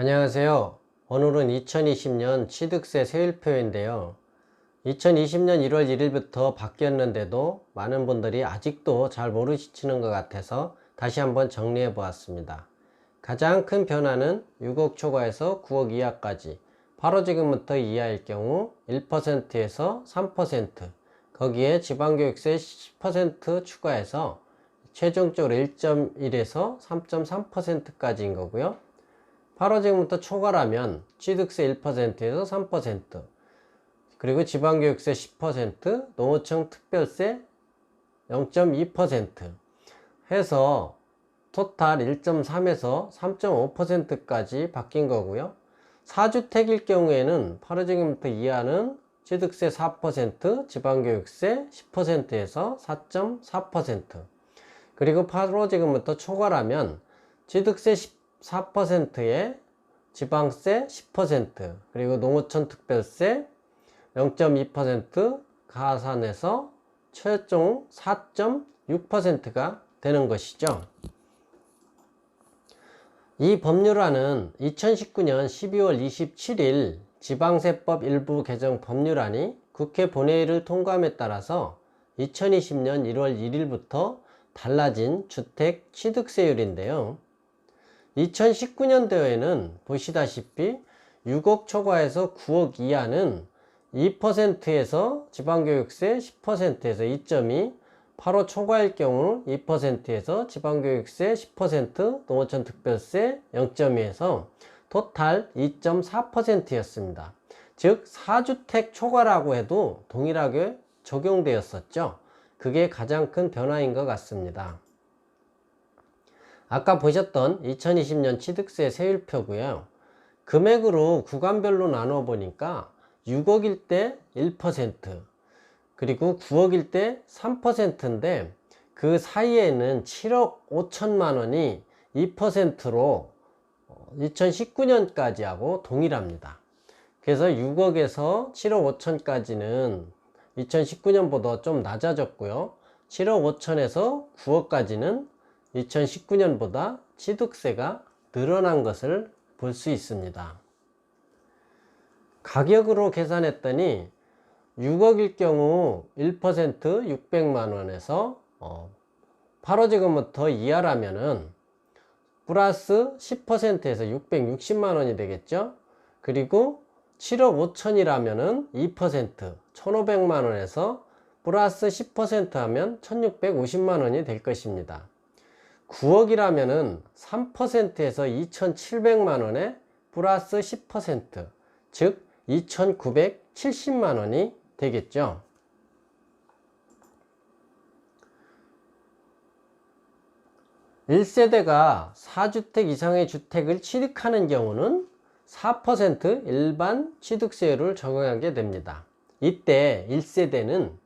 안녕하세요. 오늘은 2020년 취득세 세율표인데요. 2020년 1월 1일부터 바뀌었는데도 많은 분들이 아직도 잘 모르시는 것 같아서 다시 한번 정리해 보았습니다. 가장 큰 변화는 6억 초과에서 9억 이하까지, 바로 지금부터 이하일 경우 1%에서 3%, 거기에 지방교육세 10% 추가해서 최종적으로 1.1에서 3.3%까지인 거고요. 바로 지금부터 초과라면 취득세 1%에서 3%, 그리고 지방교육세 10%, 농어청 특별세 0.2% 해서 토탈 1.3에서 3.5%까지 바뀐 거고요. 4주택일 경우에는 바로 지금부터 이하는 취득세 4%, 지방교육세 10%에서 4.4%, 그리고 바로 지금부터 초과라면 취득세 4%에 지방세 10%, 그리고 농어촌 특별세 0.2% 가산해서 최종 4.6%가 되는 것이죠. 이 법률안은 2019년 12월 27일 지방세법 일부 개정 법률안이 국회 본회의를 통과함에 따라서 2020년 1월 1일부터 달라진 주택 취득세율인데요. 2019년도에는 보시다시피 6억 초과에서 9억 이하는 2%에서 지방교육세 10%에서 2.2, 8억 초과일 경우 2%에서 지방교육세 10%, 농어촌 특별세 0.2에서 토탈 2.4%였습니다. 즉 4주택 초과라고 해도 동일하게 적용되었었죠. 그게 가장 큰 변화인 것 같습니다. 아까 보셨던 2020년 취득세 세율표고요. 금액으로 구간별로 나눠 보니까 6억일 때 1%, 그리고 9억일 때 3%인데 그 사이에는 7억 5천만 원이 2%로 2019년까지 하고 동일합니다. 그래서 6억에서 7억 5천까지는 2019년보다 좀 낮아졌고요. 7억 5천에서 9억까지는 2019년보다 취득세가 늘어난 것을 볼 수 있습니다. 가격으로 계산했더니 6억일 경우 1% 600만원에서 바로 지금부터 이하라면은 플러스 10%에서 660만원이 되겠죠. 그리고 7억 5천이라면은 2% 1500만원에서 플러스 10% 하면 1650만원이 될 것입니다. 9억이라면은 3%에서 2700만원에 플러스 10%, 즉 2970만원이 되겠죠. (1세대가) 4주택 이상의 주택을 취득하는 경우는 4% 일반 취득세율을 적용하게 됩니다. 이때 1세대는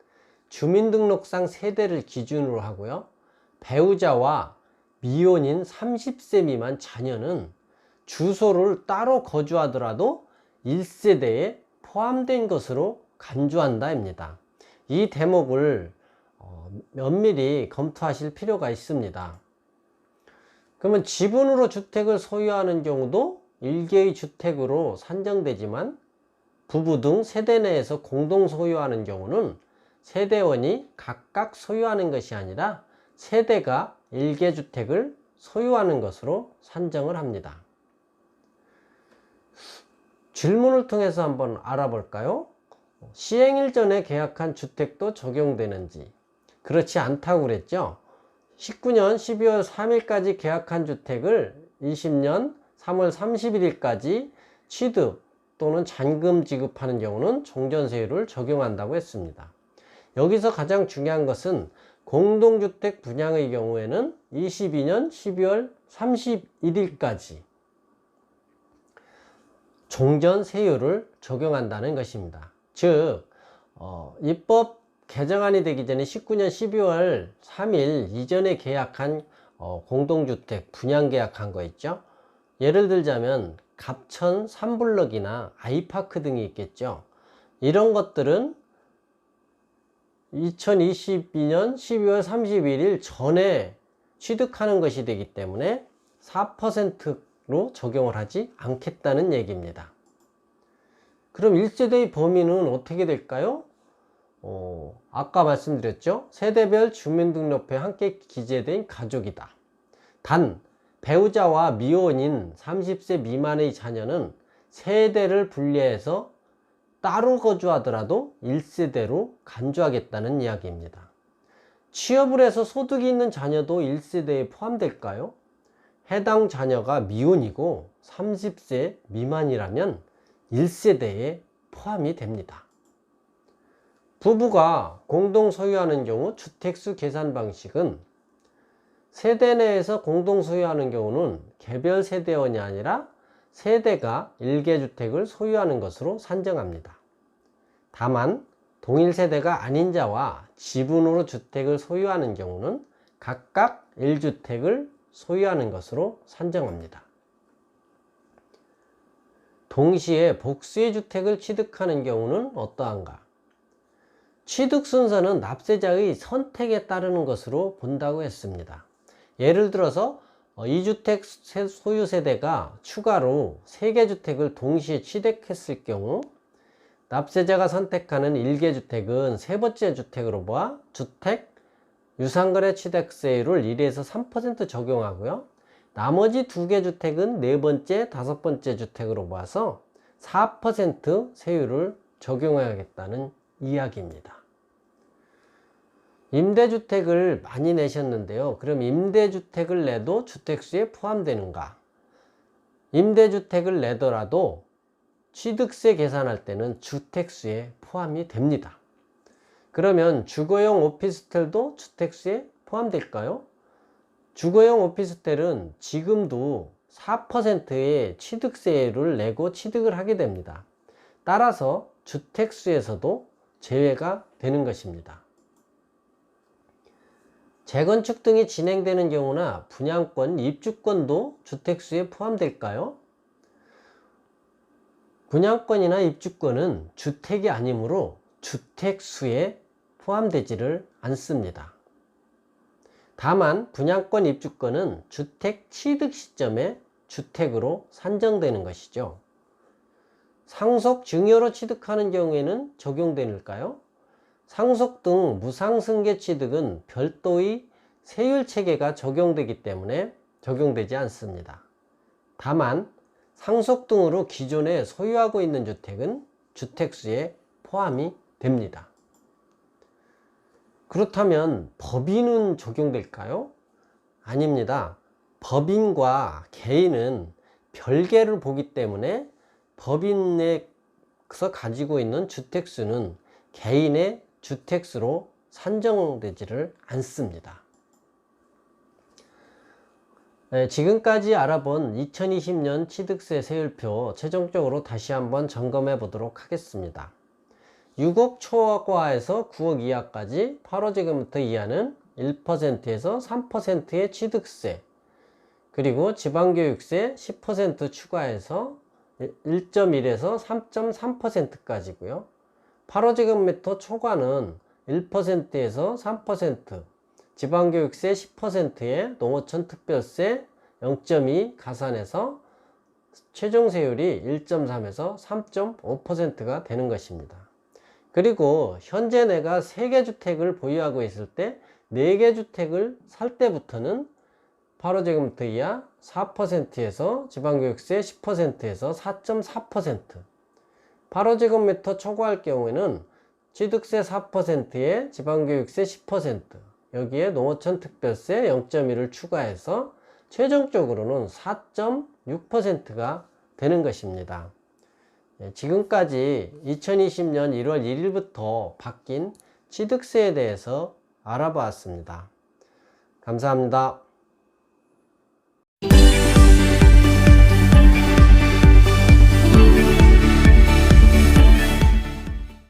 주민등록상 세대를 기준으로 하고요. 배우자와 미혼인 30세 미만 자녀는 주소를 따로 거주하더라도 1세대에 포함된 것으로 간주한다입니다. 이 대목을 면밀히 검토하실 필요가 있습니다. 그러면 지분으로 주택을 소유하는 경우도 1개의 주택으로 산정되지만 부부 등 세대 내에서 공동 소유하는 경우는 세대원이 각각 소유하는 것이 아니라 세대가 1개 주택을 소유하는 것으로 산정을 합니다. 질문을 통해서 한번 알아볼까요? 시행일 전에 계약한 주택도 적용되는지. 그렇지 않다고 그랬죠. 19년 12월 3일까지 계약한 주택을 20년 3월 31일까지 취득 또는 잔금 지급하는 경우는 종전세율을 적용한다고 했습니다. 여기서 가장 중요한 것은 공동주택 분양의 경우에는 22년 12월 31일까지 종전세율을 적용한다는 것입니다. 즉 입법 개정안이 되기 전에 19년 12월 3일 이전에 계약한 공동주택 분양 계약한 거 있죠. 예를 들자면 갑천 3블럭이나 아이파크 등이 있겠죠. 이런 것들은 2022년 12월 31일 전에 취득하는 것이 되기 때문에 4%로 적용을 하지 않겠다는 얘기입니다. 그럼 1세대의 범위는 어떻게 될까요? 아까 말씀드렸죠. 세대별 주민등록부에 함께 기재된 가족이다. 단 배우자와 미혼인 30세 미만의 자녀는 세대를 분리해서 따로 거주하더라도 1세대로 간주하겠다는 이야기입니다. 취업을 해서 소득이 있는 자녀도 1세대에 포함될까요? 해당 자녀가 미혼이고 30세 미만이라면 1세대에 포함이 됩니다. 부부가 공동 소유하는 경우 주택수 계산 방식은 세대 내에서 공동 소유하는 경우는 개별 세대원이 아니라 세대가 일개주택을 소유하는 것으로 산정합니다. 다만 동일 세대가 아닌 자와 지분으로 주택을 소유하는 경우는 각각 1주택을 소유하는 것으로 산정합니다. 동시에 복수의 주택을 취득하는 경우는 어떠한가? 취득 순서는 납세자의 선택에 따르는 것으로 본다고 했습니다. 예를 들어서 2주택 소유 세대가 추가로 3개 주택을 동시에 취득했을 경우 납세자가 선택하는 1개 주택은 세 번째 주택으로 보아 주택 유상거래 취득세율을 1에서 3% 적용하고요. 나머지 2개 주택은 네 번째, 다섯 번째 주택으로 보아서 4% 세율을 적용해야겠다는 이야기입니다. 임대주택을 많이 내셨는데요. 그럼 임대주택을 내도 주택수에 포함되는가? 임대주택을 내더라도 취득세 계산할 때는 주택수에 포함이 됩니다. 그러면 주거용 오피스텔도 주택수에 포함될까요? 주거용 오피스텔은 지금도 4%의 취득세를 내고 취득을 하게 됩니다. 따라서 주택수에서도 제외가 되는 것입니다. 재건축 등이 진행되는 경우나 분양권, 입주권도 주택수에 포함될까요? 분양권이나 입주권은 주택이 아니므로 주택수에 포함되지를 않습니다. 다만 분양권, 입주권은 주택 취득 시점에 주택으로 산정되는 것이죠. 상속 증여로 취득하는 경우에는 적용될까요? 상속 등 무상승계 취득은 별도의 세율 체계가 적용되기 때문에 적용되지 않습니다. 다만 상속 등으로 기존에 소유하고 있는 주택은 주택수에 포함이 됩니다. 그렇다면 법인은 적용될까요? 아닙니다. 법인과 개인은 별개를 보기 때문에 법인에서 가지고 있는 주택수는 개인의 주택수로 산정되지를 않습니다. 지금까지 알아본 2020년 취득세 세율표 최종적으로 다시 한번 점검해 보도록 하겠습니다. 6억 초과에서 9억 이하까지 8호재금부터 이하는 1%에서 3%의 취득세, 그리고 지방교육세 10% 추가해서 1.1에서 3.3%까지고요. 8호재금부터 초과는 1%에서 3%, 지방교육세 10%에 농어촌 특별세 0.2 가산해서 최종세율이 1.3에서 3.5%가 되는 것입니다. 그리고 현재 내가 3개 주택을 보유하고 있을 때 4개 주택을 살 때부터는 8호재금부터 이하 4%에서 지방교육세 10%에서 4.4%, 8호제곱미터 초과할 경우에는 취득세 4%에 지방교육세 10%, 여기에 농어촌 특별세 0.1을 추가해서 최종적으로는 4.6%가 되는 것입니다. 지금까지 2020년 1월 1일부터 바뀐 취득세에 대해서 알아보았습니다. 감사합니다.